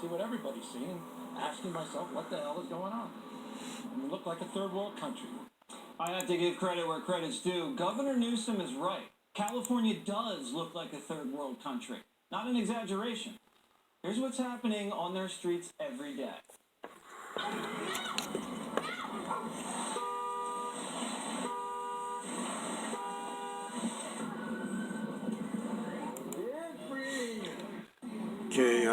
see what everybody's seeing, asking myself what the hell is going on. We look like a third world country. I have to give credit where credit's due. Governor Newsom is right. California does look like a third world country. Not an exaggeration. Here's what's happening on their streets every day. Okay,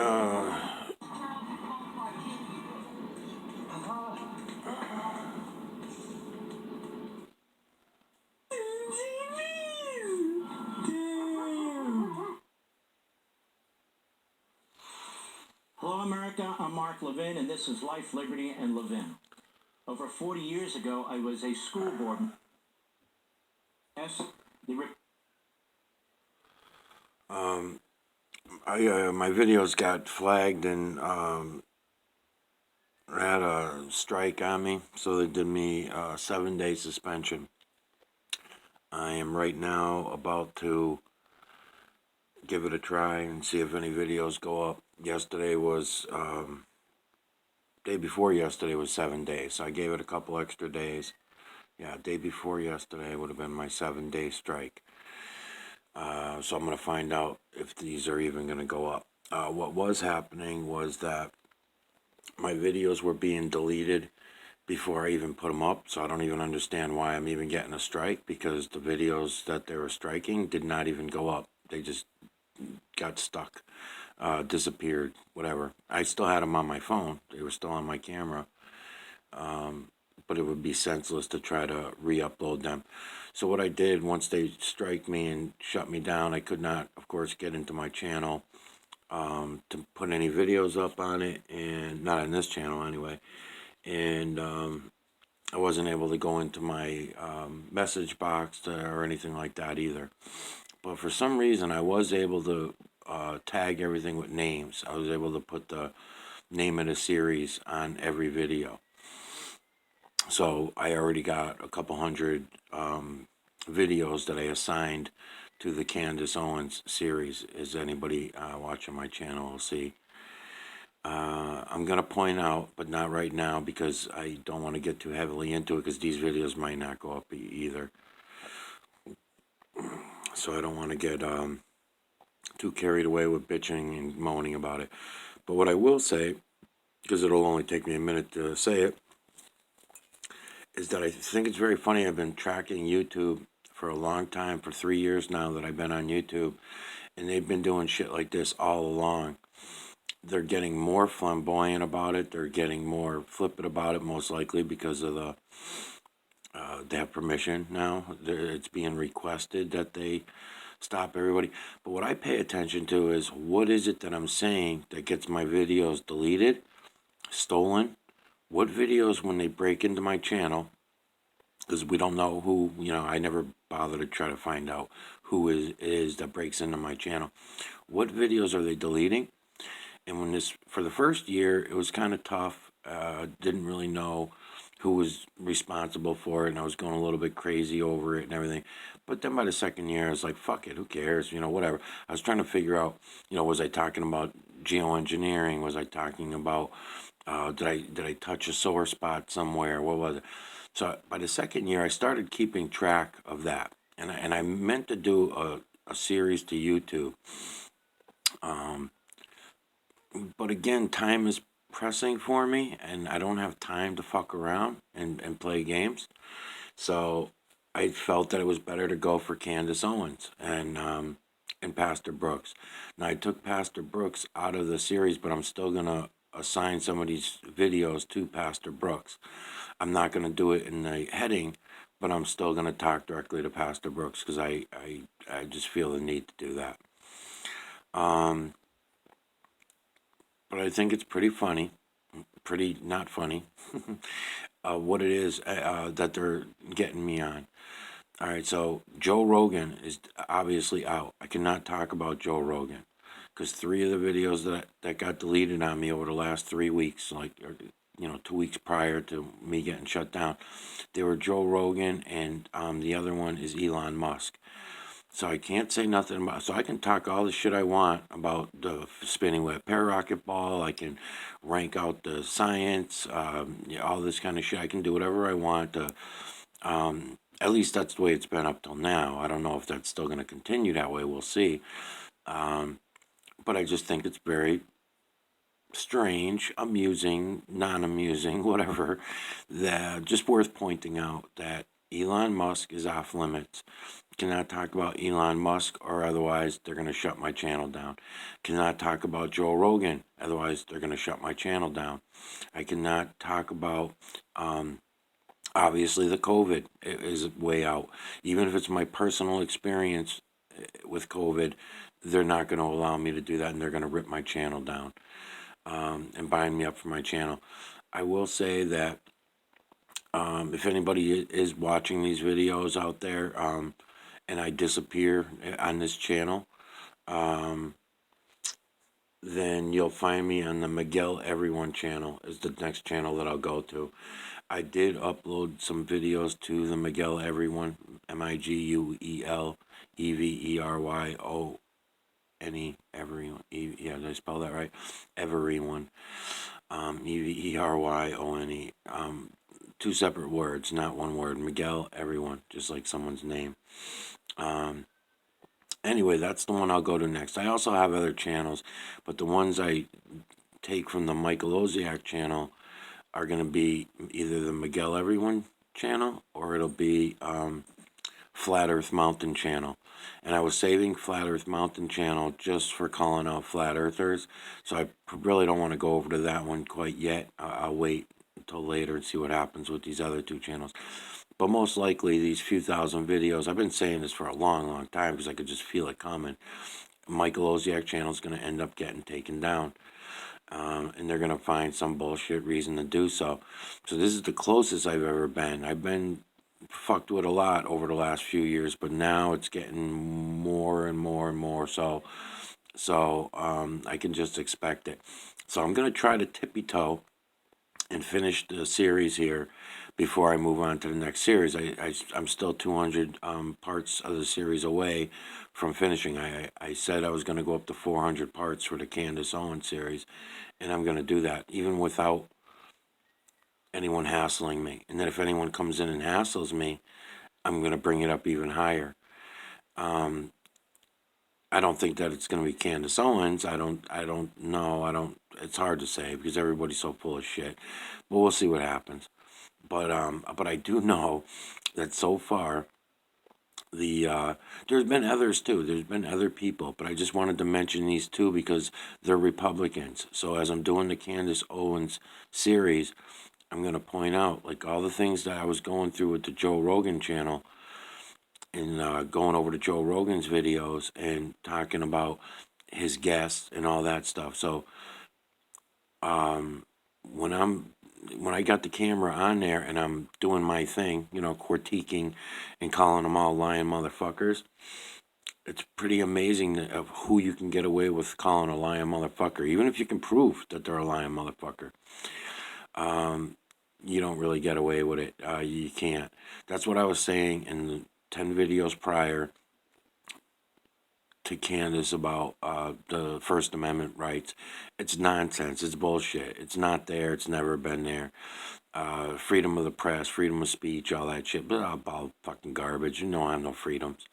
Hello, America. I'm Mark Levin, and this is Life, Liberty, and Levin. Over 40 years ago, I was a school board. my videos got flagged and had a strike on me, so they did me a 7-day suspension. I am right now about to give it a try and see if any videos go up. Yesterday was, day before yesterday was 7 days, so I gave it a couple extra days. Yeah, day before yesterday would have been my 7-day strike. So I'm going to find out if these are even going to go up. What was happening was that my videos were being deleted before I even put them up, so I don't even understand why I'm even getting a strike, because the videos that they were striking did not even go up. They just got stuck, disappeared, whatever. I still had them on my phone. They were still on my camera, but it would be senseless to try to re-upload them. So what I did, once they strike me and shut me down, I could not, of course, get into my channel to put any videos up on it, and not on this channel anyway. And I wasn't able to go into my message box or anything like that either. But for some reason, I was able to tag everything with names. I was able to put the name of the series on every video. So I already got a couple hundred videos that I assigned to the Candace Owens series, as anybody watching my channel will see. I'm going to point out, but not right now, because I don't want to get too heavily into it, because these videos might not go up either. So I don't want to get too carried away with bitching and moaning about it. But what I will say, because it'll only take me a minute to say it, is that I think it's very funny. I've been tracking YouTube for a long time, for 3 years now that I've been on YouTube, and they've been doing shit like this all along. They're getting more flamboyant about it. They're getting more flippant about it, most likely because of the they have permission now. It's being requested that they stop everybody. But what I pay attention to is, what is it that I'm saying that gets my videos deleted, stolen? What videos, when they break into my channel, because we don't know who, I never bother to try to find out who it is that breaks into my channel. What videos are they deleting? And when for the first year, it was kind of tough. Didn't really know who was responsible for it, and I was going a little bit crazy over it and everything. But then by the second year, I was like, fuck it, who cares? Whatever. I was trying to figure out, was I talking about geoengineering? Was I talking about, did I touch a sore spot somewhere? What was it? So by the second year, I started keeping track of that. And I meant to do a series to YouTube. But again, time is pressing for me, and I don't have time to fuck around and play games. So I felt that it was better to go for Candace Owens and Pastor Brooks. Now, I took Pastor Brooks out of the series, but I'm still going to assign some of these videos to Pastor Brooks. I'm not going to do it in the heading, but I'm still going to talk directly to Pastor Brooks, because I just feel the need to do that. But I think it's pretty funny, pretty not funny, what it is that they're getting me on. All right, so Joe Rogan is obviously out. I cannot talk about Joe Rogan, because 3 of the videos that got deleted on me over the last 3 weeks, 2 weeks prior to me getting shut down, they were Joe Rogan, and the other one is Elon Musk. So I can't say nothing about. So I can talk all the shit I want about the spinning web pararocket ball. I can rank out the science, yeah, all this kind of shit. I can do whatever I want. At least that's the way it's been up till now. I don't know if that's still going to continue that way. We'll see. But I just think it's very strange, amusing, non-amusing, whatever. That just worth pointing out that Elon Musk is off limits. Cannot talk about Elon Musk or otherwise they're going to shut my channel down. Cannot talk about Joe Rogan, otherwise they're going to shut my channel down. I cannot talk about, obviously the COVID is way out. Even if it's my personal experience with COVID, they're not going to allow me to do that and they're going to rip my channel down, and bind me up for my channel. I will say that if anybody is watching these videos out there, and I disappear on this channel, then you'll find me on the Miguel Everyone channel is the next channel that I'll go to. I did upload some videos to the Miguel Everyone, MiguelEveryone, everyone, yeah, did I spell that right? Everyone, Everyone, two separate words, not one word. Miguel Everyone, just like someone's name. Anyway, that's the one I'll go to next. I also have other channels, but the ones I take from the Michael Oziak channel are going to be either the Miguel Everyone channel or it'll be Flat Earth Mountain channel. And I was saving Flat Earth Mountain channel just for calling out flat earthers, so I really don't want to go over to that one quite yet. I'll wait until later and see what happens with these other two channels. But most likely, these few thousand videos, I've been saying this for a long, long time because I could just feel it coming. Michael Oziak channel is going to end up getting taken down. And they're going to find some bullshit reason to do so. So this is the closest I've ever been. I've been fucked with a lot over the last few years, but now it's getting more and more and more. So I can just expect it. So I'm going to try to tippy-toe and finish the series here before I move on to the next series. I'm still 200 parts of the series away from finishing. I said I was going to go up to 400 parts for the Candace Owens series, and I'm going to do that even without anyone hassling me. And then if anyone comes in and hassles me, I'm going to bring it up even higher. I don't think that it's going to be Candace Owens. I don't know. It's hard to say because everybody's so full of shit. But we'll see what happens. But I do know that so far there's been others too. There's been other people, but I just wanted to mention these two because they're Republicans. So as I'm doing the Candace Owens series, I'm going to point out like all the things that I was going through with the Joe Rogan channel and going over to Joe Rogan's videos and talking about his guests and all that stuff. So when I got the camera on there and I'm doing my thing, critiquing and calling them all lying motherfuckers, it's pretty amazing of who you can get away with calling a lying motherfucker, even if you can prove that they're a lying motherfucker. You don't really get away with it. You can't. That's what I was saying in the 10 videos prior to Candace about the First Amendment rights. It's nonsense. It's bullshit. It's not there. It's never been there. Freedom of the press, freedom of speech, all that shit. But all fucking garbage. I have no freedoms.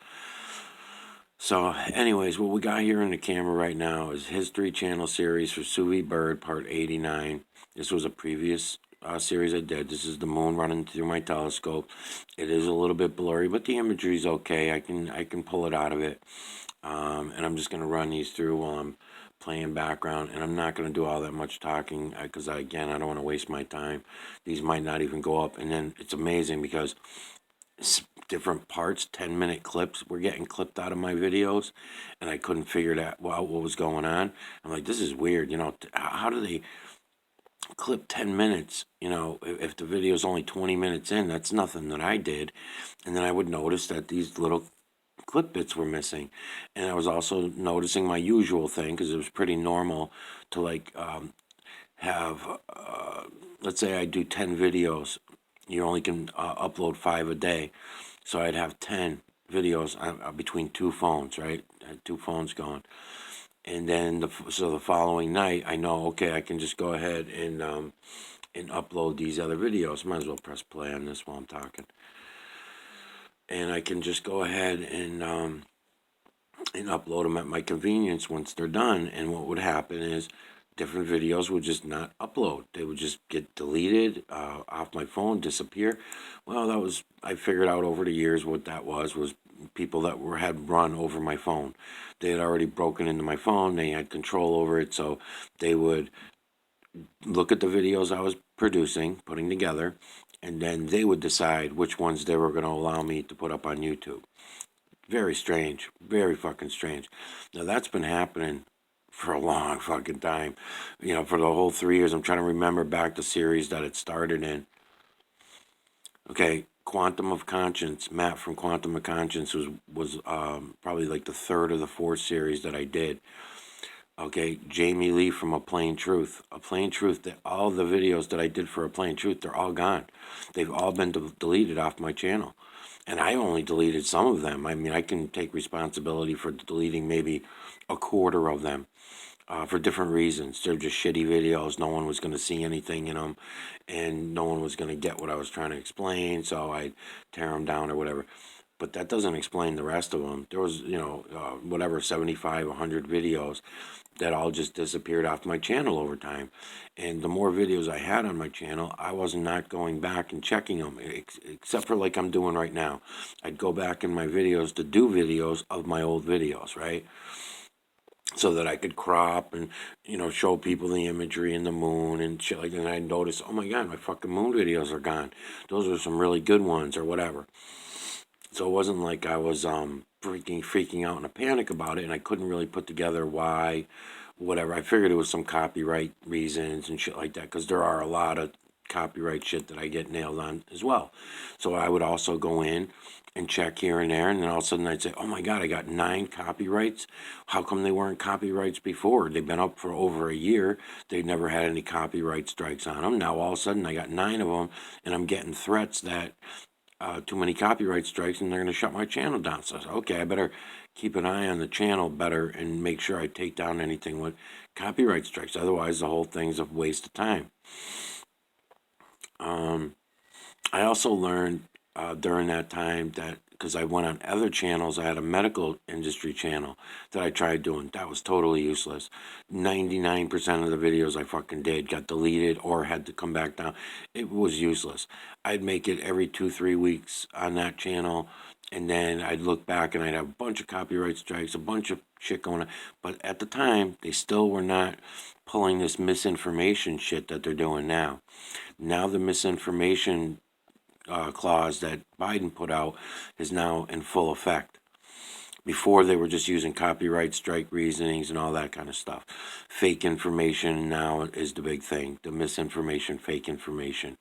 So, anyways, what we got here in the camera right now is History Channel series for Suvi Bird, part 89. This was a previous series I did. This is the moon running through my telescope. It is a little bit blurry, but the imagery is okay. I can pull it out of it. And I'm just going to run these through while I'm playing background, and I'm not going to do all that much talking because, again, I don't want to waste my time. These might not even go up, and then it's amazing because different parts, 10-minute clips, were getting clipped out of my videos, and I couldn't figure out what was going on. I'm like, this is weird, how do they clip 10 minutes, if the video is only 20 minutes in? That's nothing that I did. And then I would notice that these little clip bits were missing, and I was also noticing my usual thing because it was pretty normal to have let's say I do 10 videos. You only can upload 5 a day, so I'd have 10 videos between two phones, right? I had two phones going. And then so the following night, I know, okay, I can just go ahead and upload these other videos. Might as well press play on this while I'm talking. And I can just go ahead and upload them at my convenience once they're done. And what would happen is different videos would just not upload. They would just get deleted off my phone, disappear. Well, I figured out over the years what that was people that had run over my phone. They had already broken into my phone. They had control over it. So they would look at the videos I was producing, putting together, and then they would decide which ones they were going to allow me to put up on YouTube. Very strange. Very fucking strange. Now, that's been happening for a long fucking time. You know, for the whole 3 years. I'm trying to remember back the series that it started in. Okay, Quantum of Conscience. Matt from Quantum of Conscience was probably like the third or the fourth series that I did. Okay, Jamie Lee from A Plain Truth. A Plain Truth, all the videos that I did for A Plain Truth, they're all gone. They've all been deleted off my channel. And I only deleted some of them. I mean, I can take responsibility for deleting maybe a quarter of them for different reasons. They're just shitty videos. No one was going to see anything in them, and no one was going to get what I was trying to explain, so I'd tear them down or whatever. But that doesn't explain the rest of them. There was, 75, 100 videos that all just disappeared off my channel over time. And the more videos I had on my channel, I was not going back and checking them, except for like I'm doing right now. I'd go back in my videos to do videos of my old videos, right? So that I could crop and, show people the imagery and the moon and shit like that. And I'd notice, oh my God, my fucking moon videos are gone. Those are some really good ones or whatever. So it wasn't like I was freaking out in a panic about it, and I couldn't really put together why, whatever. I figured it was some copyright reasons and shit like that, because there are a lot of copyright shit that I get nailed on as well. So I would also go in and check here and there, and then all of a sudden I'd say, oh my God, I got 9 copyrights. How come they weren't copyrights before? They've been up for over a year. They've never had any copyright strikes on them. Now all of a sudden I got 9 of them, and I'm getting threats that too many copyright strikes and they're going to shut my channel down. So I said, okay, I better keep an eye on the channel better and make sure I take down anything with copyright strikes. Otherwise, the whole thing's a waste of time. I also learned during that time that, because I went on other channels, I had a medical industry channel that I tried doing. That was totally useless. 99% of the videos I fucking did got deleted or had to come back down. It was useless. I'd make it every 2-3 weeks on that channel, and then I'd look back and I'd have a bunch of copyright strikes, a bunch of shit going on. But at the time, they still were not pulling this misinformation shit that they're doing now. Now the misinformation clause that Biden put out is now in full effect. Before, they were just using copyright strike reasonings and all that kind of stuff. Fake information now is the big thing. The misinformation, fake information.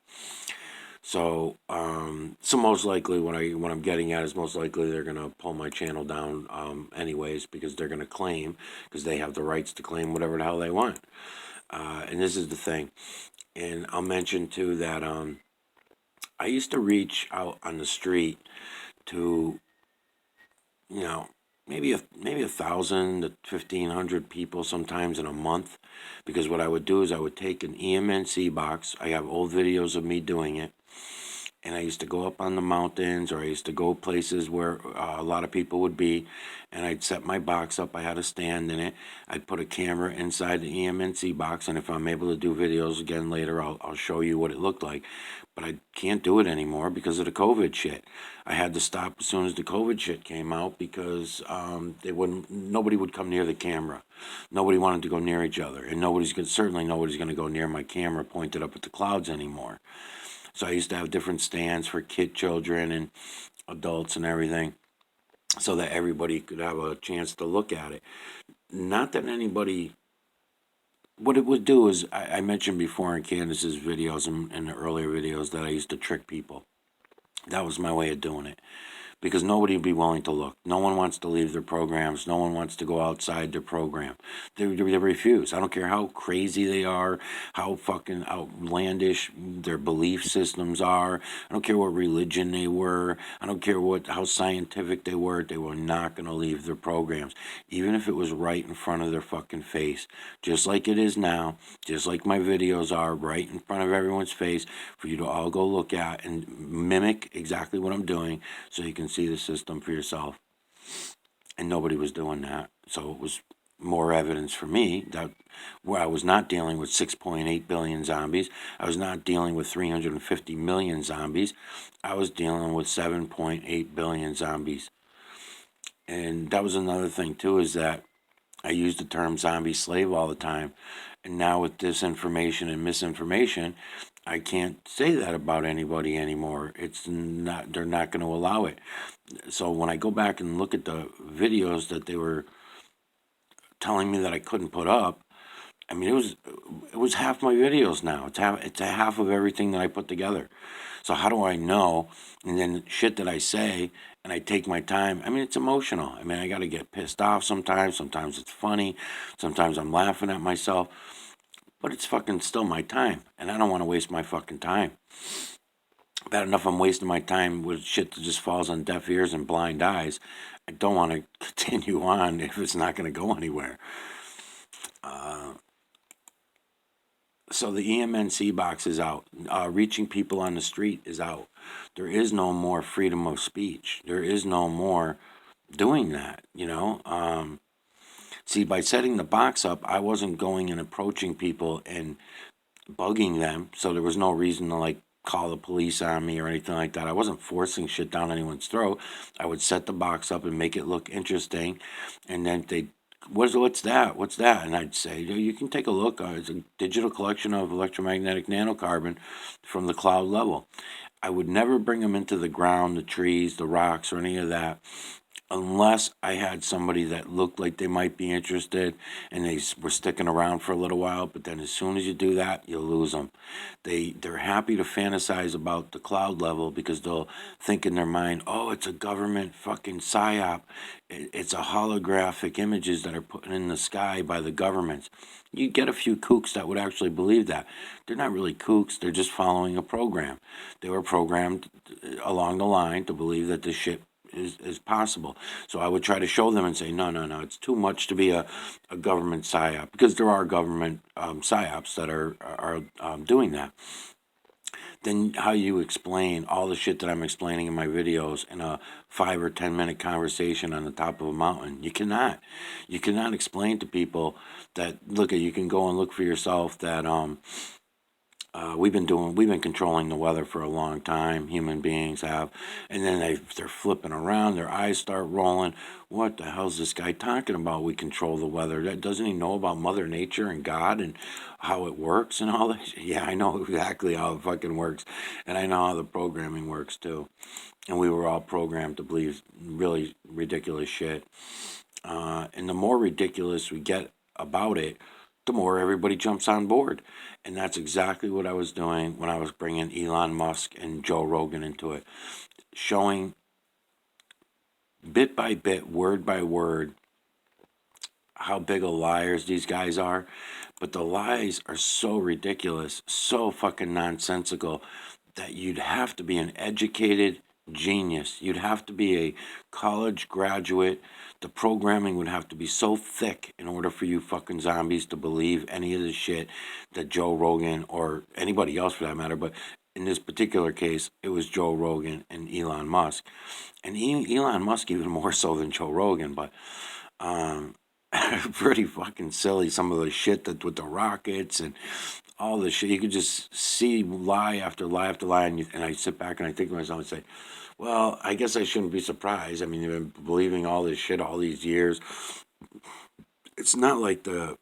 So, most likely what I'm getting at is most likely they're gonna pull my channel down, anyways, because they're gonna claim, because they have the rights to claim whatever the hell they want. And this is the thing. And I'll mention too that I used to reach out on the street to, maybe 1,000 to 1,500 people sometimes in a month, because what I would do is I would take an EMNC box. I have old videos of me doing it, and I used to go up on the mountains, or I used to go places where a lot of people would be, and I'd set my box up. I had a stand in it. I'd put a camera inside the EMNC box, and if I'm able to do videos again later, I'll show you what it looked like. But I can't do it anymore because of the COVID shit. I had to stop as soon as the COVID shit came out, because nobody would come near the camera. Nobody wanted to go near each other, and certainly nobody's going to go near my camera pointed up at the clouds anymore. So I used to have different stands for children and adults and everything, so that everybody could have a chance to look at it. Not that anybody... What it would do is, I mentioned before in Candace's videos and in the earlier videos that I used to trick people. That was my way of doing it. because nobody would be willing to look. No one wants to leave their programs. No one wants to go outside their program. They refuse. I don't care how crazy they are, how fucking outlandish their belief systems are. I don't care what religion they were. I don't care how scientific they were. They were not going to leave their programs, even if it was right in front of their fucking face, just like it is now, just like my videos are right in front of everyone's face for you to all go look at and mimic exactly what I'm doing so you can see the system for yourself. And nobody was doing that. So it was more evidence for me that where I was not dealing with 6.8 billion zombies. I was not dealing with 350 million zombies. I was dealing with 7.8 billion zombies. And that was another thing too, is that I use the term zombie slave all the time. And now with disinformation and misinformation, I can't say that about anybody anymore. It's not, they're not going to allow it. So when I go back and look at the videos that they were telling me that I couldn't put up, I mean, it was half my videos now. It's a half of everything that I put together. So how do I know? And then shit that I say, and I take my time. I mean, it's emotional. I mean, I got to get pissed off sometimes. Sometimes it's funny. Sometimes I'm laughing at myself. But it's fucking still my time, and I don't want to waste my fucking time. Bad enough I'm wasting my time with shit that just falls on deaf ears and blind eyes. I don't want to continue on if it's not going to go anywhere. So the EMNC box is out. Reaching people on the street is out. There is no more freedom of speech. There is no more doing that, you know. See, by setting the box up, I wasn't going and approaching people and bugging them, so there was no reason to like call the police on me or anything like that. I wasn't forcing shit down anyone's throat. I would set the box up and make it look interesting, and then they'd, what's that? What's that? And I'd say, you can take a look. It's a digital collection of electromagnetic nanocarbon from the cloud level. I would never bring them into the ground, the trees, the rocks, or any of that, unless I had somebody that looked like they might be interested and they were sticking around for a little while. But then as soon as you do that, you lose them. They're happy to fantasize about the cloud level because they'll think in their mind, oh, it's a government fucking psyop. It's a holographic images that are put in the sky by the governments. You get a few kooks that would actually believe that. They're not really kooks. They're just following a program. They were programmed along the line to believe that this shit is possible. So I would try to show them and say, no, it's too much to be a government psyop, because there are government psyops that are doing that. Then how you explain all the shit that I'm explaining in my videos in a 5 or 10 minute conversation on the top of a mountain? You cannot. You cannot explain to people that, look, you can go and look for yourself that we've been controlling the weather for a long time. Human beings have, and then they're flipping around. Their eyes start rolling. What the hell's this guy talking about? We control the weather. Doesn't he know about Mother Nature and God and how it works and all that? Yeah, I know exactly how it fucking works, and I know how the programming works too. And we were all programmed to believe really ridiculous shit. And the more ridiculous we get about it, the more everybody jumps on board. And that's exactly what I was doing when I was bringing Elon Musk and Joe Rogan into it, showing bit by bit, word by word, how big of liars these guys are. But the lies are so ridiculous, so fucking nonsensical, that you'd have to be an educated genius. You'd have to be a college graduate. The programming would have to be so thick in order for you fucking zombies to believe any of the shit that Joe Rogan, or anybody else for that matter, but in this particular case, it was Joe Rogan and Elon Musk. And Elon Musk even more so than Joe Rogan, but pretty fucking silly, some of the shit that with the rockets and all the shit. You could just see lie after lie after lie, and I sit back and I think to myself and say, well, I guess I shouldn't be surprised. I mean, they've been believing all this shit all these years. It's not like the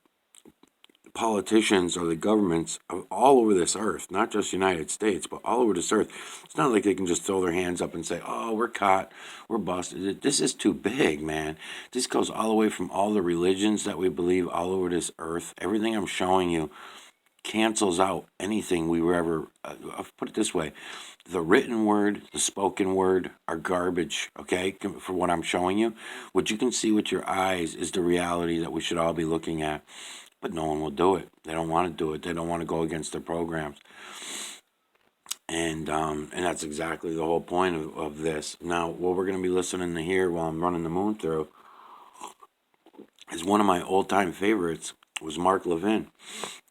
politicians or the governments all over this earth, not just United States, but all over this earth. It's not like they can just throw their hands up and say, oh, we're caught, we're busted. This is too big, man. This goes all the way from all the religions that we believe all over this earth. Everything I'm showing you cancels out anything we were ever, I'll put it this way, the written word, the spoken word are garbage, okay, for what I'm showing you. What you can see with your eyes is the reality that we should all be looking at, but no one will do it. They don't want to do it. They don't want to go against their programs. And that's exactly the whole point of this. Now, what we're going to be listening to here while I'm running the moon through is one of my old-time favorites was Mark Levin.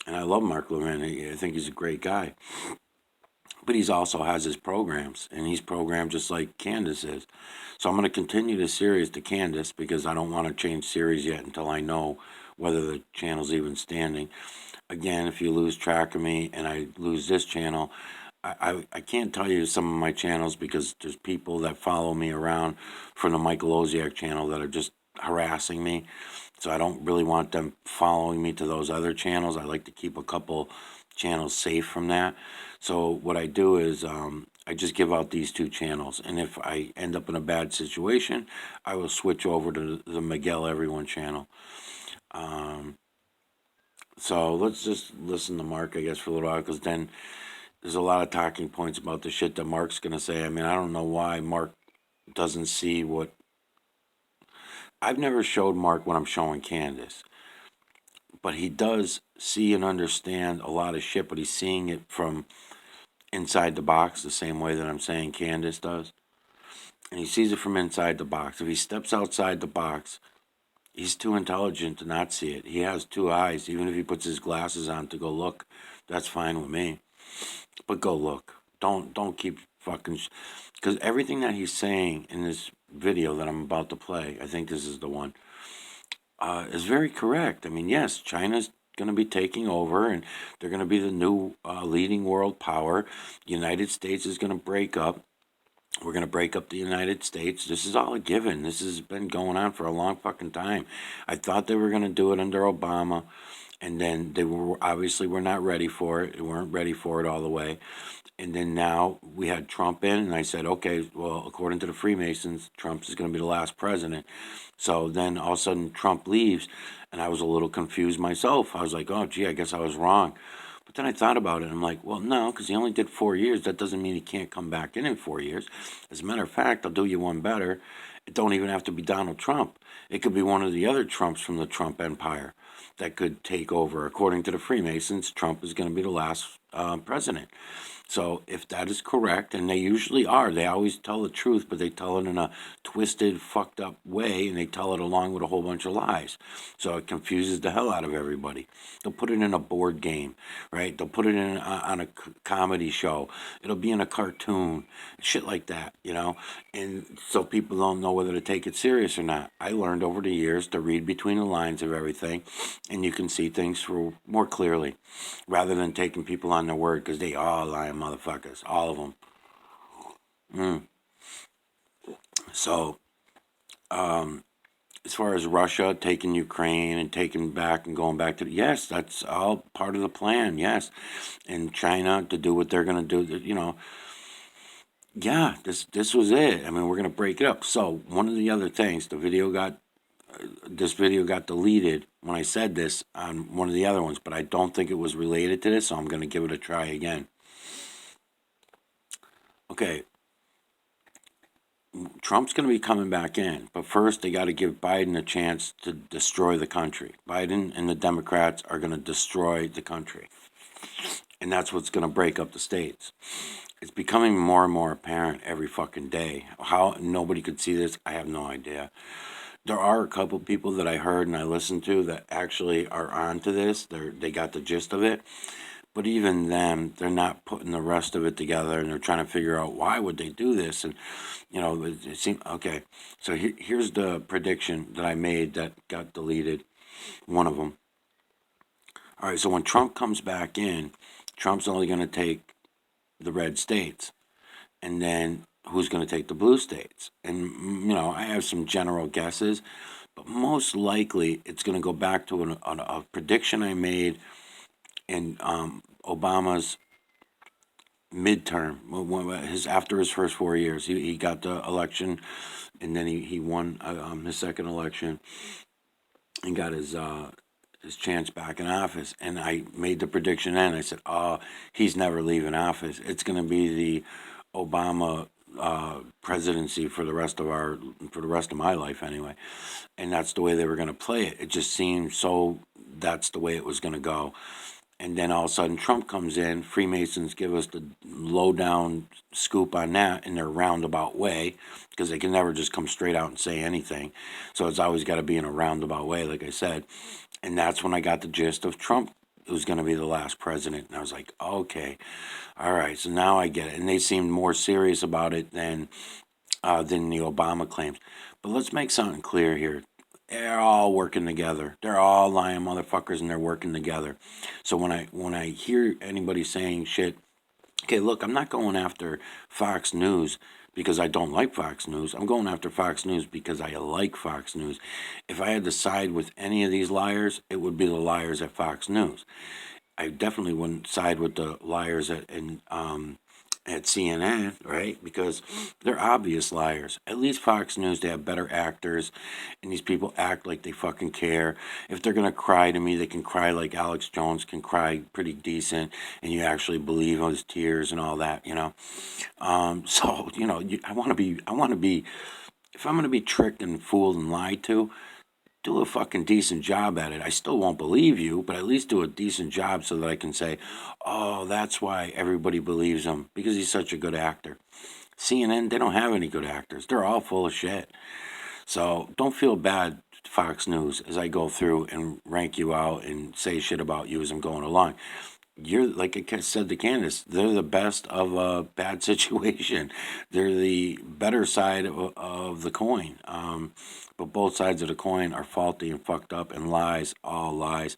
And I love Mark Levin. I think he's a great guy. But he's also has his programs, and he's programmed just like Candace is. So I'm going to continue the series to Candace because I don't want to change series yet until I know whether the channel's even standing. Again, if you lose track of me and I lose this channel, I can't tell you some of my channels because there's people that follow me around from the Michael Oziak channel that are just harassing me. So I don't really want them following me to those other channels. I like to keep a couple channels safe from that. So what I do is I just give out these two channels. And if I end up in a bad situation, I will switch over to the Miguel Everyone channel. So let's just listen to Mark, I guess, for a little while, because then there's a lot of talking points about the shit that Mark's going to say. I mean, I don't know why Mark doesn't see what... I've never showed Mark what I'm showing Candace. But he does see and understand a lot of shit, but he's seeing it from inside the box the same way that I'm saying Candace does. And he sees it from inside the box. If he steps outside the box, he's too intelligent to not see it. He has two eyes. Even if he puts his glasses on to go look, that's fine with me. But go look. Don't keep fucking... Because everything that he's saying in this video that I'm about to play, I think this is the one, is very correct. I mean, yes, China's going to be taking over, and they're going to be the new leading world power. The United States is going to break up. We're going to break up the United States. This is all a given. This has been going on for a long fucking time. I thought they were going to do it under Obama, and then they were obviously were not ready for it. They weren't ready for it all the way. And then now we had Trump in, and I said, okay, well, according to the Freemasons, Trump is going to be the last president. So then all of a sudden Trump leaves, and I was a little confused myself. I was like, oh, gee, I guess I was wrong. But then I thought about it, and I'm like, well, no, because he only did 4 years. That doesn't mean he can't come back in 4 years. As a matter of fact, I'll do you one better. It don't even have to be Donald Trump. It could be one of the other Trumps from the Trump empire that could take over. According to the Freemasons, Trump is going to be the last president. So if that is correct, and they usually are, they always tell the truth, but they tell it in a twisted, fucked up way, and they tell it along with a whole bunch of lies. So it confuses the hell out of everybody. They'll put it in a board game, right? They'll put it in on a comedy show. It'll be in a cartoon, shit like that, you know? And so people don't know whether to take it serious or not. I learned over the years to read between the lines of everything, and you can see things more clearly, rather than taking people on their word, because they all lie, motherfuckers, all of them. So, as far as Russia taking Ukraine and taking back and going back to, yes, that's all part of the plan, yes. And China to do what they're going to do, you know. Yeah, this was it. I mean, we're going to break it up. So, one of the other things, this video got deleted when I said this on one of the other ones, but I don't think it was related to this, so I'm going to give it a try again. Okay, Trump's going to be coming back in, but first they got to give Biden a chance to destroy the country. Biden and the Democrats are going to destroy the country, and that's what's going to break up the states. It's becoming more and more apparent every fucking day. How nobody could see this, I have no idea. There are a couple people that I heard and I listened to that actually are onto this. They got the gist of it. But even them, they're not putting the rest of it together, and they're trying to figure out why would they do this. And, you know, it seemed, okay, so here's the prediction that I made that got deleted, one of them. All right, so when Trump comes back in, Trump's only going to take the red states. And then who's going to take the blue states? And, you know, I have some general guesses, but most likely it's going to go back to a prediction I made in Obama's midterm, after his first 4 years. He got the election, and then he won his second election and got his his chance back in office. And I made the prediction then. I said, oh, he's never leaving office. It's going to be the Obama presidency for the rest of my life anyway. And that's the way they were going to play it. It just seemed so that's the way it was going to go. And then all of a sudden Trump comes in, Freemasons give us the lowdown scoop on that in their roundabout way, because they can never just come straight out and say anything. So it's always got to be in a roundabout way, like I said. And that's when I got the gist of Trump was going to be the last president. And I was like, okay, all right, so now I get it. And they seemed more serious about it than the Obama claims. But let's make something clear here. They're all working together. They're all lying motherfuckers, and they're working together. So when I hear anybody saying shit, okay, look, I'm not going after Fox News because I don't like Fox News. I'm going after Fox News because I like Fox News. If I had to side with any of these liars, it would be the liars at Fox News. I definitely wouldn't side with the liars at CNN, right? Because they're obvious liars. At least Fox News, they have better actors, and these people act like they fucking care. If they're gonna cry to me, they can cry like Alex Jones can cry pretty decent, and you actually believe his tears and all that, you know. So you know, I want to be. If I'm gonna be tricked and fooled and lied to, do a fucking decent job at it. I still won't believe you, but at least do a decent job so that I can say, oh, that's why everybody believes him, because he's such a good actor. CNN, they don't have any good actors. They're all full of shit. So don't feel bad, Fox News, as I go through and rank you out and say shit about you as I'm going along. You're, like I said to Candace, they're the best of a bad situation. They're the better side of the coin. But both sides of the coin are faulty and fucked up and lies, all lies.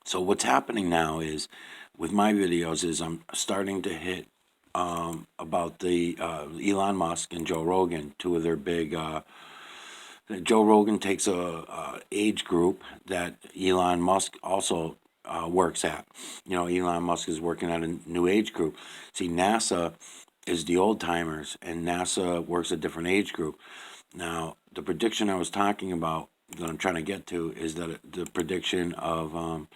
So what's happening now is, with my videos, is I'm starting to hit about the Elon Musk and Joe Rogan, two of their big. Joe Rogan takes a age group that Elon Musk also works at. You know, Elon Musk is working at a new age group. See, NASA is the old timers, and NASA works a different age group. Now, the prediction I was talking about, that I'm trying to get to, is that the prediction of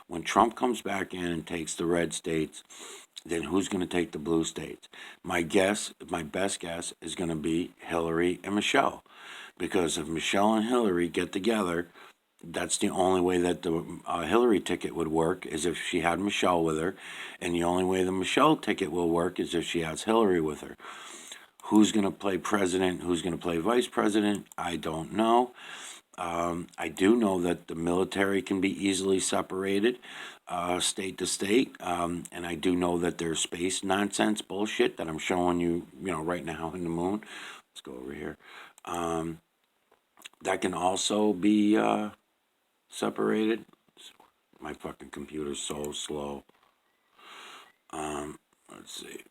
when Trump comes back in and takes the red states, then who's going to take the blue states? My best guess is going to be Hillary and Michelle. Because if Michelle and Hillary get together, that's the only way that the Hillary ticket would work, is if she had Michelle with her. And the only way the Michelle ticket will work is if she has Hillary with her. Who's going to play president? Who's going to play vice president? I don't know. I do know that the military can be easily separated state to state. And I do know that there's space nonsense bullshit that I'm showing you, right now in the moon. Let's go over here. That can also be separated. My fucking computer's so slow. Let's see.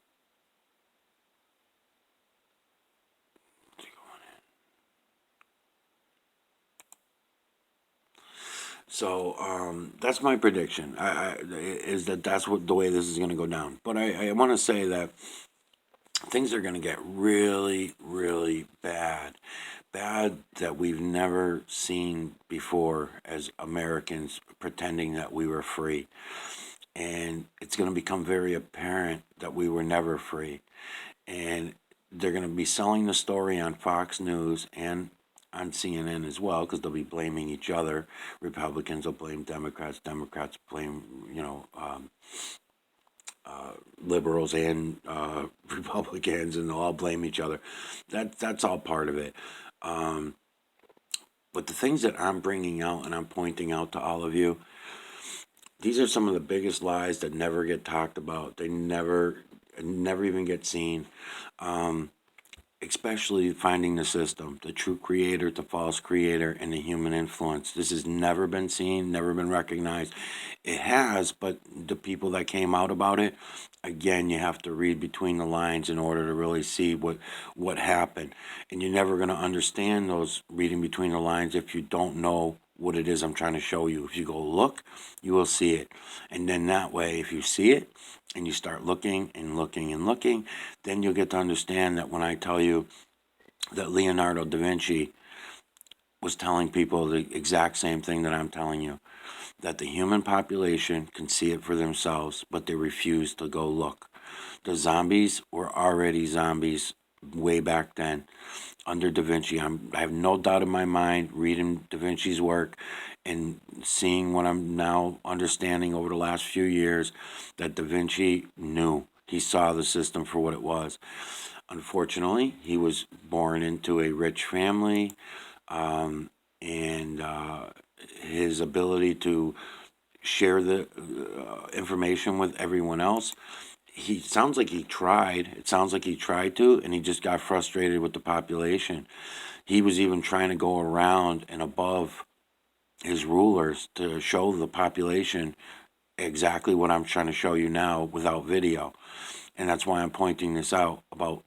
So that's my prediction. Is that's what the way this is going to go down. But I want to say that things are going to get really, really bad. Bad that we've never seen before as Americans, pretending that we were free. And it's going to become very apparent that we were never free. And they're going to be selling the story on Fox News and on CNN as well, because they'll be blaming each other. Republicans will blame Democrats. Democrats blame, liberals and Republicans, and they'll all blame each other. That's all part of it. But the things that I'm bringing out and I'm pointing out to all of you, these are some of the biggest lies that never get talked about. They never even get seen. Especially finding the system, the true creator, the false creator, and the human influence. This has never been seen, never been recognized. It has, but the people that came out about it, again, you have to read between the lines in order to really see what happened. And you're never going to understand those reading between the lines if you don't know what it is I'm trying to show you. If you go look, you will see it. And then that way, if you see it, and you start looking and looking and looking, then you'll get to understand that when I tell you that Leonardo da Vinci was telling people the exact same thing that I'm telling you. that the human population can see it for themselves, but they refuse to go look. The zombies were already zombies way back then under Da Vinci. I have no doubt in my mind, reading Da Vinci's work and seeing what I'm now understanding over the last few years, that Da Vinci knew. He saw the system for what it was. Unfortunately, he was born into a rich family, and his ability to share the information with everyone else, he sounds like he tried. It sounds like he tried to, and he just got frustrated with the population. He was even trying to go around and above his rulers to show the population exactly what I'm trying to show you now without video. And that's why I'm pointing this out about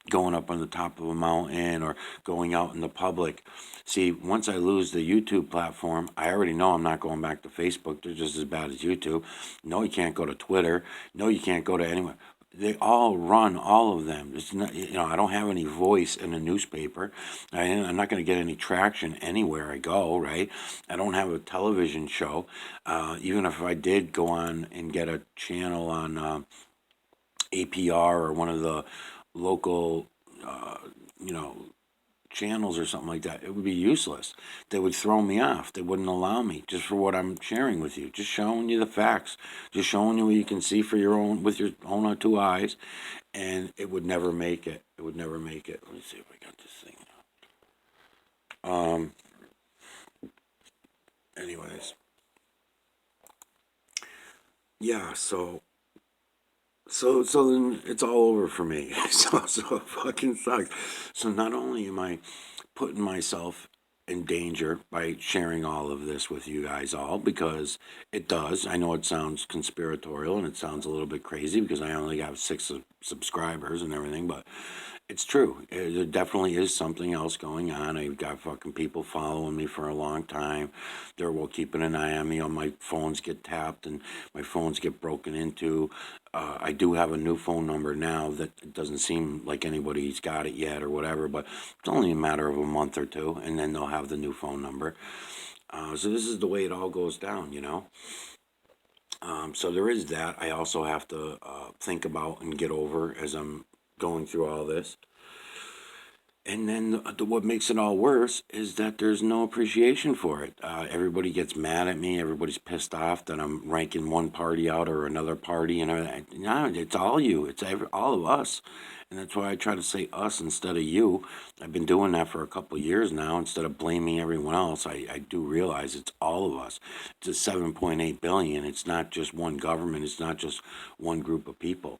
going up on the top of a mountain or going out in the public. See, once I lose the YouTube platform, I already know I'm not going back to Facebook. They're just as bad as YouTube. No, you can't go to Twitter. No, you can't go to anywhere. They all run, all of them. It's not, I don't have any voice in a newspaper. I'm not going to get any traction anywhere I go, right? I don't have a television show. Even if I did go on and get a channel on APR or one of the local, you know, channels or something like that, it would be useless. They would throw me off. They wouldn't allow me just for what I'm sharing with you, just showing you the facts, just showing you what you can see for your own, with your own two eyes, and it would never make it. It would never make it. Let me see if I got this thing. Anyways, yeah. So then it's all over for me. So it fucking sucks. So not only am I putting myself in danger by sharing all of this with you guys all, because it does. I know it sounds conspiratorial and it sounds a little bit crazy because I only have 6 subscribers and everything, but it's true. There definitely is something else going on. I've got fucking people following me for a long time. They're well keeping an eye on me. On my phones get tapped and my phones get broken into. I do have a new phone number now that it doesn't seem like anybody's got it yet or whatever, but it's only a matter of a month or two, and then they'll have the new phone number. So this is the way it all goes down. So there is that. I also have to think about and get over as I'm going through all this. And then what makes it all worse is that there's no appreciation for it. Everybody gets mad at me. Everybody's pissed off that I'm ranking one party out or another party. And no, it's all you. It's all of us. And that's why I try to say us instead of you. I've been doing that for a couple of years now. Instead of blaming everyone else, I do realize it's all of us. It's a 7.8 billion. It's not just one government. It's not just one group of people.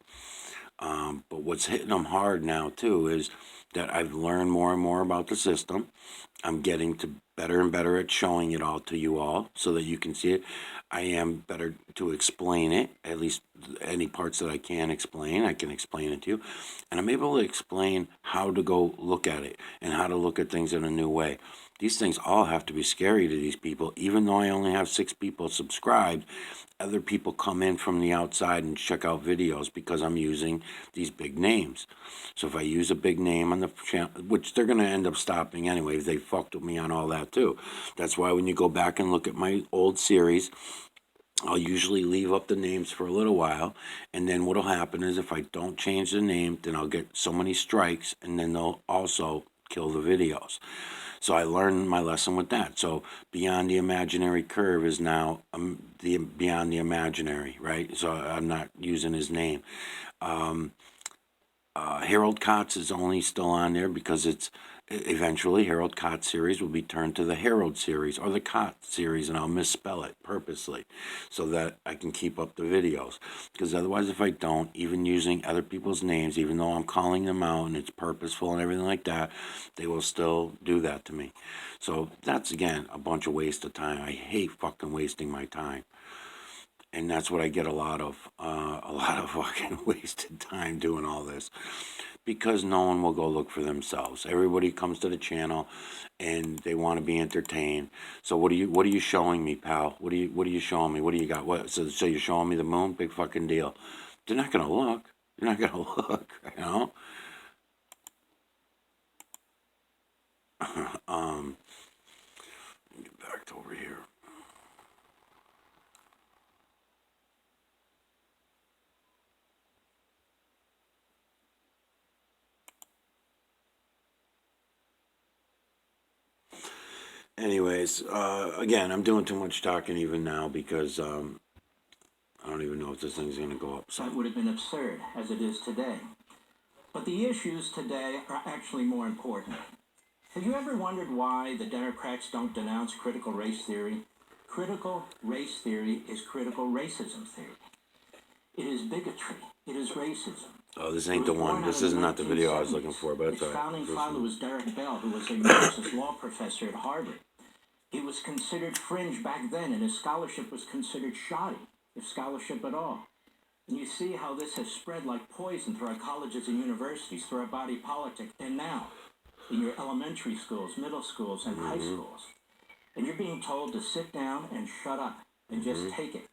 But what's hitting them hard now, too, is that I've learned more and more about the system. I'm getting to better and better at showing it all to you all so that you can see it. I am better to explain it, at least any parts that I can explain, I can explain it to you. And I'm able to explain how to go look at it and how to look at things in a new way. These things all have to be scary to these people, even though I only have 6 people subscribed. Other people come in from the outside and check out videos because I'm using these big names. So if I use a big name on the channel, which they're going to end up stopping anyway, they fucked with me on all that too. That's why when you go back and look at my old series, I'll usually leave up the names for a little while, and then what'll happen is if I don't change the name, then I'll get so many strikes, and then they'll also kill the videos. So I learned my lesson with that. So Beyond the Imaginary Curve is now the Beyond the Imaginary, right? So I'm not using his name. Harold Kotz is only still on there because it's eventually Harold Kotz series will be turned to the Harold series or the Kotz series, and I'll misspell it purposely so that I can keep up the videos. Because otherwise, if I don't, even using other people's names, even though I'm calling them out and it's purposeful and everything like that, they will still do that to me. So that's again a bunch of waste of time. I hate fucking wasting my time. And that's what I get a lot of fucking wasted time doing all this, because no one will go look for themselves. Everybody comes to the channel, and they want to be entertained. So what are you showing me, pal? What are you showing me? What do you got? What? So you're showing me the moon? Big fucking deal. They're not gonna look. They're not gonna look. Get back to over here. Anyways, again, I'm doing too much talking even now because I don't even know if this thing's gonna go up. So That would have been absurd, as it is today. But the issues today are actually more important. Have you ever wondered why the Democrats don't denounce critical race theory? Critical race theory is critical racism theory. It is bigotry. It is racism. oh, this ain't the one. This is not the video I was looking for, but Its it's founding alright. father was Derek Bell, who was a Marxist law professor at Harvard. He was considered fringe back then, and his scholarship was considered shoddy, if scholarship at all. And you see how this has spread like poison through our colleges and universities, through our body politic, and now in your elementary schools, middle schools, and high schools. And you're being told to sit down and shut up and just take it.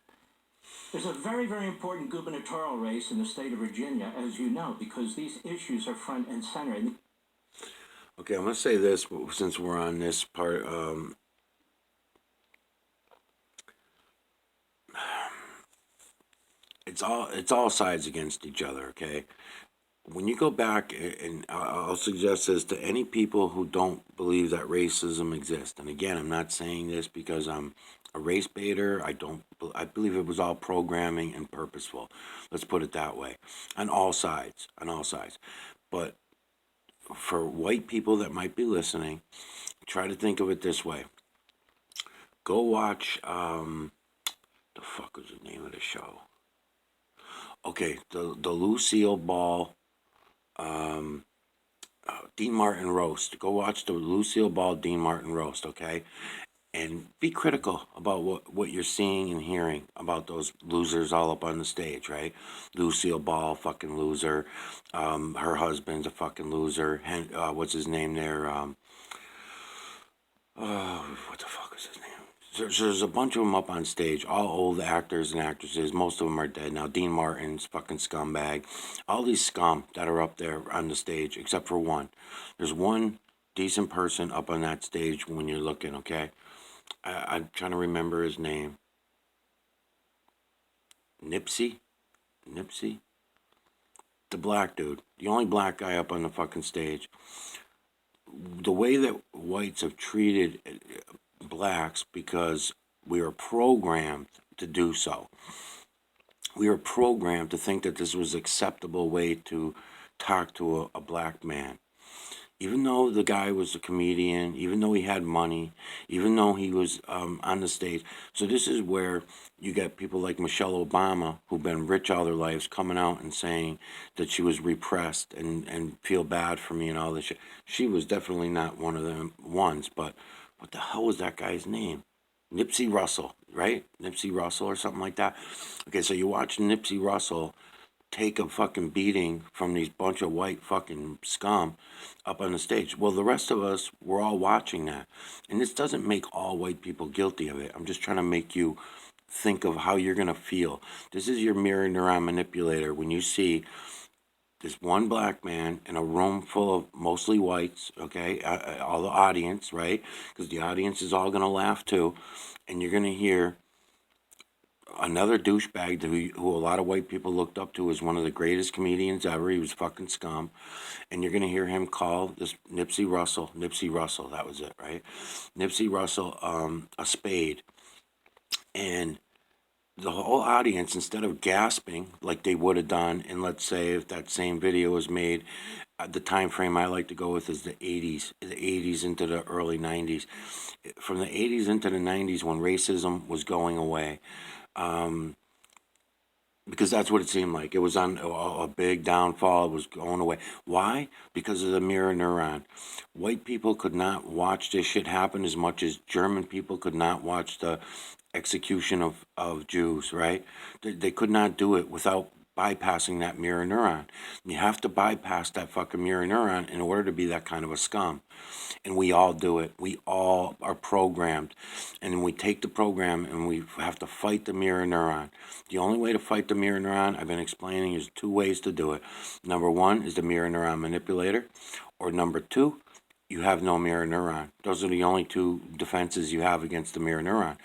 There's a very, very important gubernatorial race in the state of Virginia, as you know, because these issues are front and center. And Okay, I'm gonna say this since we're on this part. It's all sides against each other. Okay, when you go back, and I'll suggest this to any people who don't believe that racism exists. And again, I'm not saying this because I'm a race baiter. I believe it was all programming and purposeful. Let's put it that way. On all sides. But for white people that might be listening, try to think of it this way. Go watch, the fuck was the name of the show? Okay, the Lucille Ball, Dean Martin roast. Go watch the Lucille Ball Dean Martin roast, okay? And be critical about what you're seeing and hearing about those losers all up on the stage, right? Lucille Ball, fucking loser. Her husband's a fucking loser. What's his name there? What the fuck is his name? There's a bunch of them up on stage, all old actors and actresses. Most of them are dead now. Dean Martin's fucking scumbag. All these scum that are up there on the stage, except for one. There's one decent person up on that stage when you're looking, okay? I'm trying to remember his name. Nipsey? The black dude. The only black guy up on the fucking stage. The way that whites have treated blacks, because we are programmed to do so. We are programmed to think that this was an acceptable way to talk to a black man. Even though the guy was a comedian, even though he had money, even though he was on the stage. So this is where you get people like Michelle Obama, who've been rich all their lives, coming out and saying that she was repressed and feel bad for me and all this shit. She was definitely not one of them ones, but what the hell was that guy's name? Nipsey Russell, right? Nipsey Russell or something like that. Okay, so you watch Nipsey Russell take a fucking beating from these bunch of white fucking scum up on the stage. Well, the rest of us, we're all watching that. And this doesn't make all white people guilty of it. I'm just trying to make you think of how you're going to feel. This is your mirror neuron manipulator. When you see this one black man in a room full of mostly whites, okay, all the audience, right? Because the audience is all going to laugh too. And you're going to hear another douchebag who a lot of white people looked up to as one of the greatest comedians ever. He was fucking scum. And you're going to hear him call this Nipsey Russell, that was it, right? Nipsey Russell, a spade. And the whole audience, instead of gasping like they would have done, and let's say if that same video was made, the time frame I like to go with is the 80s into the early 90s. From the 80s into the 90s, when racism was going away, because that's what it seemed like. It was on a big downfall. It was going away. Why? Because of the mirror neuron. White people could not watch this shit happen as much as German people could not watch the execution of Jews, right? They could not do it without bypassing that mirror neuron. You have to bypass that fucking mirror neuron in order to be that kind of a scum. And we all do it. We all are programmed. And we take the program and we have to fight the mirror neuron. The only way to fight the mirror neuron, I've been explaining, is two ways to do it. Number one is the mirror neuron manipulator. Or number two, you have no mirror neuron. Those are the only two defenses you have against the mirror neuron.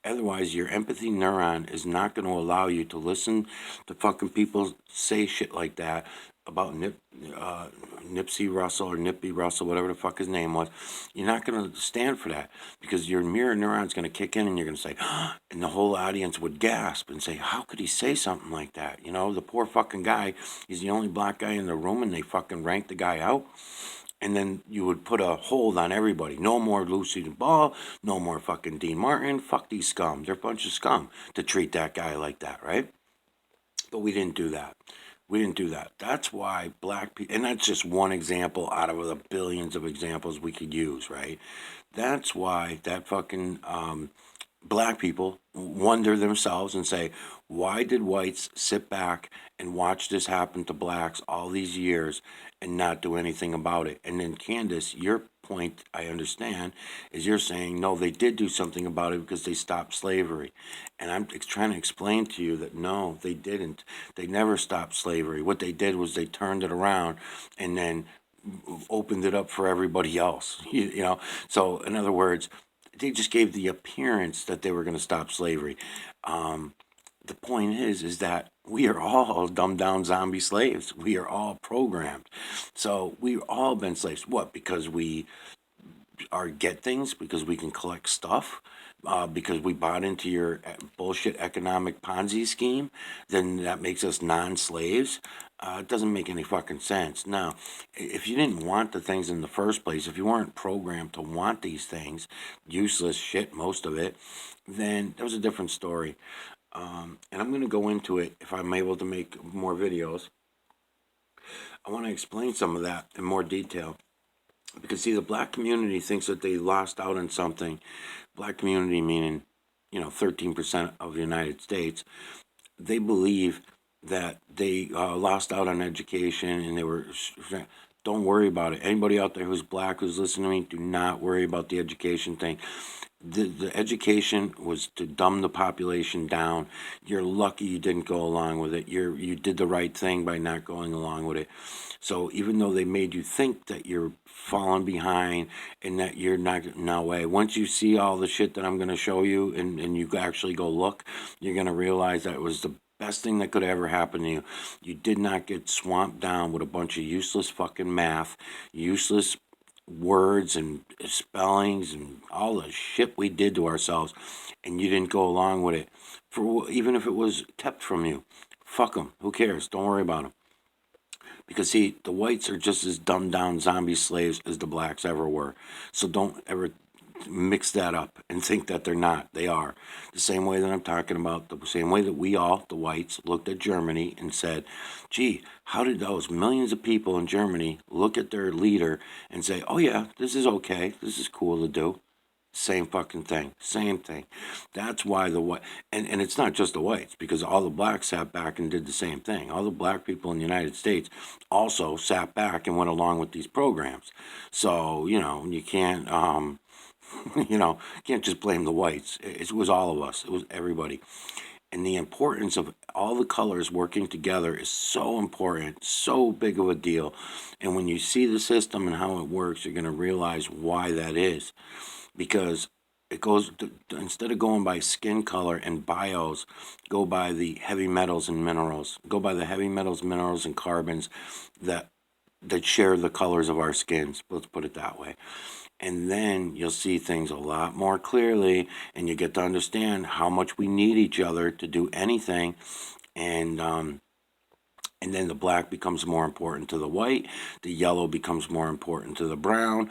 Otherwise, your empathy neuron is not going to allow you to listen to fucking people say shit like that Nipsey Russell or Nippy Russell, whatever the fuck his name was, you're not going to stand for that because your mirror neuron's going to kick in and you're going to say, and the whole audience would gasp and say, how could he say something like that? You know, the poor fucking guy, he's the only black guy in the room and they fucking ranked the guy out. And then you would put a hold on everybody. No more Lucy Ball, no more fucking Dean Martin. Fuck these scum. They're a bunch of scum to treat that guy like that, right? But we didn't do that. We didn't do that. That's why black people, and that's just one example out of the billions of examples we could use, right? That's why that fucking black people wonder themselves and say, why did whites sit back and watch this happen to blacks all these years and not do anything about it? And then, Candace, your point, I understand, is you're saying, no, they did do something about it because they stopped slavery. And I'm trying to explain to you that no, they didn't. They never stopped slavery. What they did was they turned it around and then opened it up for everybody else. You know, so in other words, they just gave the appearance that they were going to stop slavery. The point is that we are all dumbed down zombie slaves. We are all programmed. So we've all been slaves. What? Because we are get things, because we can collect stuff, because we bought into your bullshit economic Ponzi scheme, then that makes us non-slaves. It doesn't make any fucking sense. Now, if you didn't want the things in the first place, if you weren't programmed to want these things, useless shit, most of it, then that was a different story. And I'm going to go into it if I'm able to make more videos. I want to explain some of that in more detail. Because, see, the black community thinks that they lost out on something. Black community meaning, 13% of the United States. They believe that they lost out on education and they were... Don't worry about it. Anybody out there who's black, who's listening to me, do not worry about the education thing. The education was to dumb the population down. You're lucky you didn't go along with it. You did the right thing by not going along with it. So even though they made you think that you're falling behind and that you're not, no way. Once you see all the shit that I'm going to show you and you actually go look, you're going to realize that it was the best thing that could ever happen to you. You did not get swamped down with a bunch of useless fucking math, useless words and spellings and all the shit we did to ourselves, and you didn't go along with it. For even if it was kept from you, fuck them. Who cares? Don't worry about them. Because, see, the whites are just as dumbed down zombie slaves as the blacks ever were. So don't ever mix that up and think that they're not. They are. The same way that I'm talking about, the same way that we all, the whites, looked at Germany and said, gee, how did those millions of people in Germany look at their leader and say, oh yeah, this is okay, this is cool to do? Same fucking thing. Same thing. That's why the white, and it's not just the whites, because all the blacks sat back and did the same thing. All the black people in the United States also sat back and went along with these programs. So, you can't, can't just blame the whites. It was all of us. It was everybody. And the importance of all the colors working together is so important, so big of a deal. And when you see the system and how it works, you're going to realize why that is. Because it goes, instead of going by skin color and bios, go by the heavy metals and minerals. Go by the heavy metals, minerals, and carbons that share the colors of our skins. Let's put it that way. And then you'll see things a lot more clearly, and you get to understand how much we need each other to do anything. And then the black becomes more important to the white, the yellow becomes more important to the brown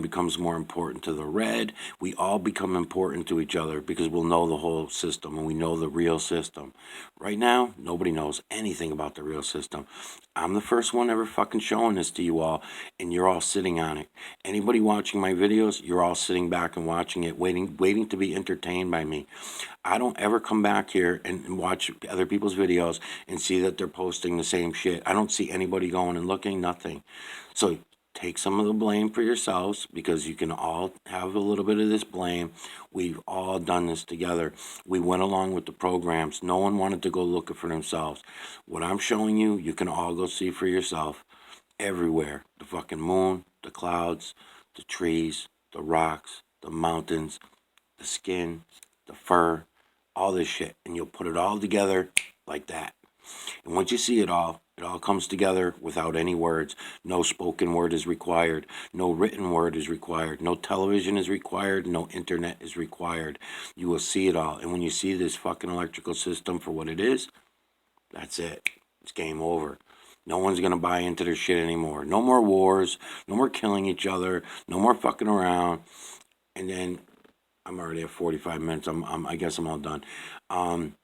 becomes more important to the red. We all become important to each other because we'll know the whole system and we know the real system. Right now, nobody knows anything about the real system. I'm the first one ever fucking showing this to you all, and you're all sitting on it. Anybody watching my videos, you're all sitting back and watching it, waiting to be entertained by me. I don't ever come back here and watch other people's videos and see that they're posting the same shit. I don't see anybody going and looking, nothing. So take some of the blame for yourselves, because you can all have a little bit of this blame. We've all done this together. We went along with the programs. No one wanted to go looking for themselves. What I'm showing you, you can all go see for yourself. Everywhere. The fucking moon, the clouds, the trees, the rocks, the mountains, the skin, the fur, all this shit. And you'll put it all together like that. And once you see it all comes together without any words. No spoken word is required. No written word is required. No television is required. No internet is required. You will see it all. And when you see this fucking electrical system for what it is, that's it. It's game over. No one's gonna buy into their shit anymore. No more wars. No more killing each other. No more fucking around. And then I'm already at 45 minutes. I guess I'm all done. I'm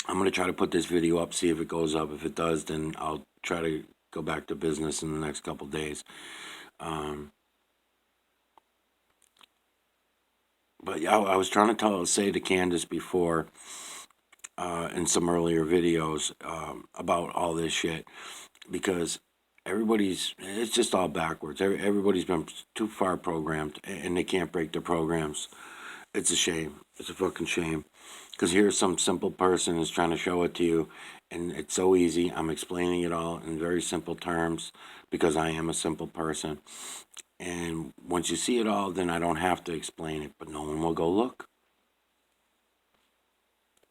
gonna try to put this video up, see if it goes up. If it does, then I'll try to go back to business in the next couple days. But yeah, I was trying to say to Candace before, in some earlier videos, about all this shit, because it's just all backwards. Everybody's been too far programmed, and they can't break their programs. It's a shame. It's a fucking shame. Because here's some simple person is trying to show it to you, and it's so easy. I'm explaining it all in very simple terms because I am a simple person. And once you see it all, then I don't have to explain it, but no one will go look.